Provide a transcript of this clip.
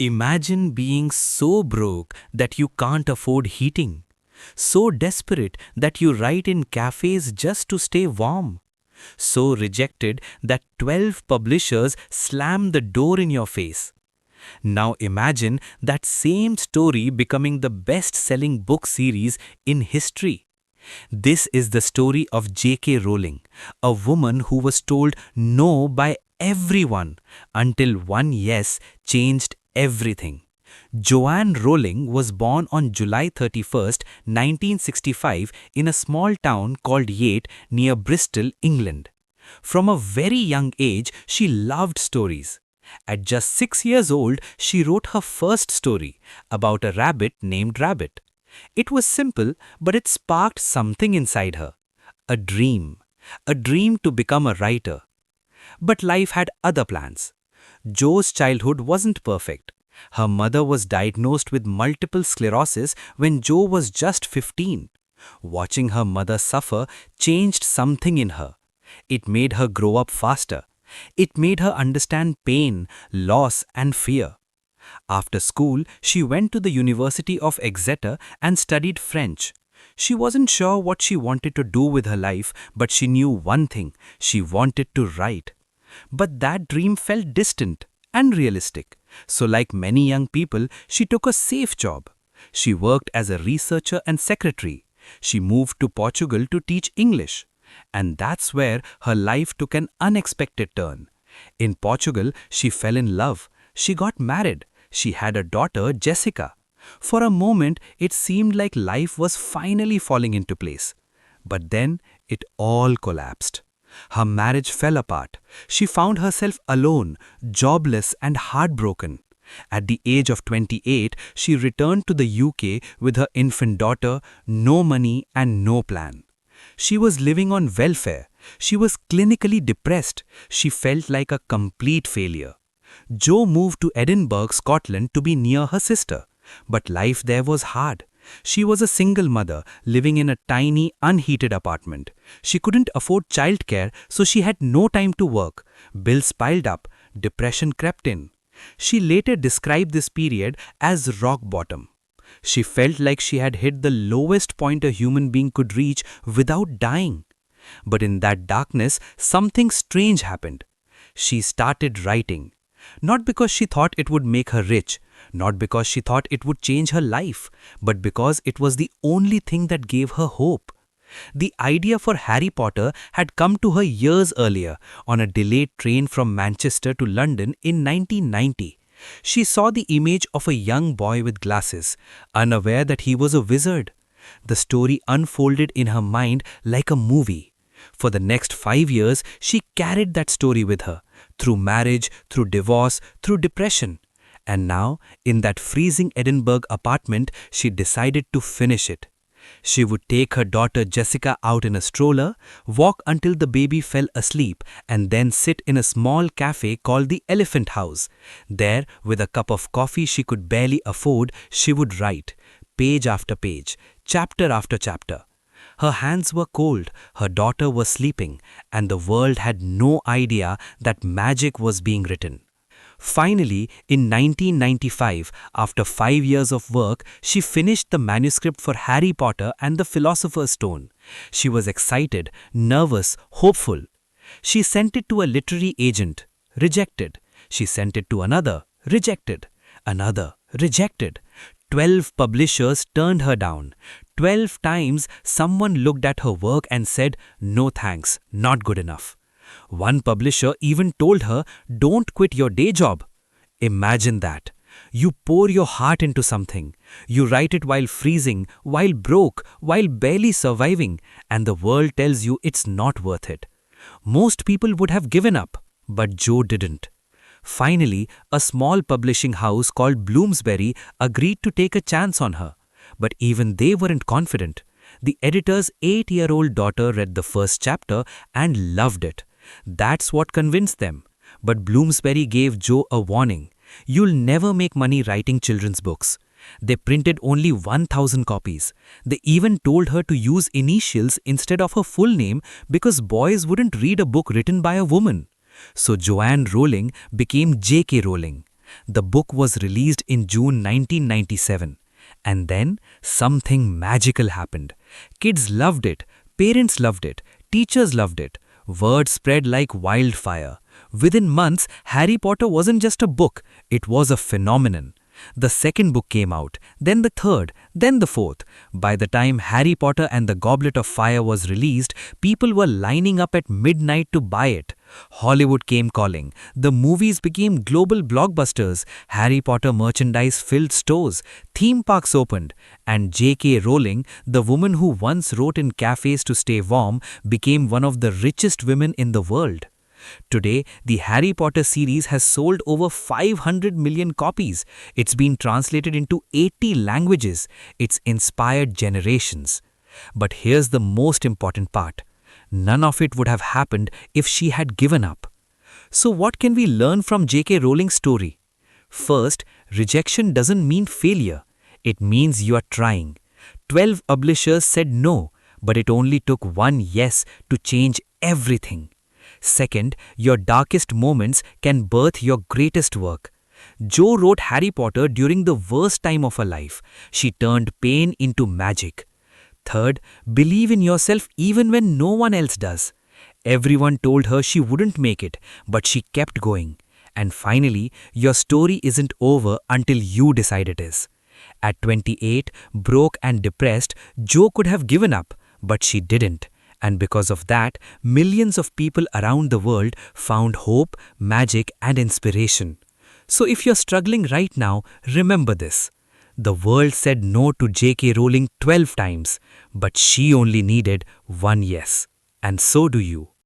Imagine being so broke that you can't afford heating, so desperate that you write in cafes just to stay warm, so rejected that 12 publishers slam the door in your face. Now imagine that same story becoming the best-selling book series in history. This is the story of J.K. Rowling, a woman who was told no by everyone until one yes changed everything. Joanne Rowling was born on July 31st, 1965 in a small town called Yate near Bristol, England. From a very young age, she loved stories. At just 6 years old, she wrote her first story about a rabbit named Rabbit. It was simple, but it sparked something inside her. A dream. A dream to become a writer. But life had other plans. Jo's childhood wasn't perfect. Her mother was diagnosed with multiple sclerosis when Jo was just 15. Watching her mother suffer changed something in her. It made her grow up faster. It made her understand pain, loss, and fear. After school, she went to the University of Exeter and studied French. She wasn't sure what she wanted to do with her life, but she knew one thing: she wanted to write. But that dream felt distant, unrealistic. So like many young people, she took a safe job. She worked as a researcher and secretary. She moved to Portugal to teach English. And that's where her life took an unexpected turn. In Portugal, she fell in love. She got married. She had a daughter, Jessica. For a moment, it seemed like life was finally falling into place. But then, it all collapsed. Her marriage fell apart. She found herself alone, jobless and heartbroken. At the age of 28, she returned to the UK with her infant daughter, no money and no plan. She was living on welfare. She was clinically depressed. She felt like a complete failure. Jo moved to Edinburgh, Scotland to be near her sister. But life there was hard. She was a single mother living in a tiny, unheated apartment. She couldn't afford childcare, so she had no time to work. Bills piled up. Depression crept in. She later described this period as rock bottom. She felt like she had hit the lowest point a human being could reach without dying. But in that darkness, something strange happened. She started writing. Not because she thought it would make her rich, not because she thought it would change her life, but because it was the only thing that gave her hope. The idea for Harry Potter had come to her years earlier on a delayed train from Manchester to London in 1990. She saw the image of a young boy with glasses, unaware that he was a wizard. The story unfolded in her mind like a movie. For the next 5 years, she carried that story with her, through marriage, through divorce, through depression. And now, in that freezing Edinburgh apartment, she decided to finish it. She would take her daughter Jessica out in a stroller, walk until the baby fell asleep, and then sit in a small cafe called the Elephant House. There, with a cup of coffee she could barely afford, she would write, page after page, chapter after chapter. Her hands were cold, her daughter was sleeping, and the world had no idea that magic was being written. Finally, in 1995, after 5 years of work, she finished the manuscript for Harry Potter and the Philosopher's Stone. She was excited, nervous, hopeful. She sent it to a literary agent. Rejected. She sent it to another. Rejected. Another. Rejected. 12 publishers turned her down. 12 times someone looked at her work and said, "No thanks, not good enough." One publisher even told her, "Don't quit your day job." Imagine that. You pour your heart into something. You write it while freezing, while broke, while barely surviving, and the world tells you it's not worth it. Most people would have given up, but Jo didn't. Finally, a small publishing house called Bloomsbury agreed to take a chance on her. But even they weren't confident. The editor's 8-year-old daughter read the first chapter and loved it. That's what convinced them. But Bloomsbury gave Jo a warning. You'll never make money writing children's books. They printed only 1,000 copies. They even told her to use initials instead of her full name because boys wouldn't read a book written by a woman. So Joanne Rowling became J.K. Rowling. The book was released in June 1997. And then something magical happened. Kids loved it, parents loved it, teachers loved it. Word spread like wildfire. Within months, Harry Potter wasn't just a book, it was a phenomenon. The second book came out, then the third, then the fourth. By the time Harry Potter and the Goblet of Fire was released, people were lining up at midnight to buy it. Hollywood came calling. The movies became global blockbusters. Harry Potter merchandise filled stores. Theme parks opened. And J.K. Rowling, the woman who once wrote in cafés to stay warm, became one of the richest women in the world. Today, the Harry Potter series has sold over 500 million copies. It's been translated into 80 languages. It's inspired generations. But here's the most important part. None of it would have happened if she had given up. So what can we learn from J.K. Rowling's story? First, rejection doesn't mean failure. It means you are trying. 12 publishers said no, but it only took one yes to change everything. Second, your darkest moments can birth your greatest work. Jo wrote Harry Potter during the worst time of her life. She turned pain into magic. Third, believe in yourself even when no one else does. Everyone told her she wouldn't make it, but she kept going. And finally, your story isn't over until you decide it is. At 28, broke and depressed, Jo could have given up, but she didn't. And because of that, millions of people around the world found hope, magic, and inspiration. So if you're struggling right now, remember this. The world said no to J.K. Rowling 12 times, but she only needed one yes. And so do you.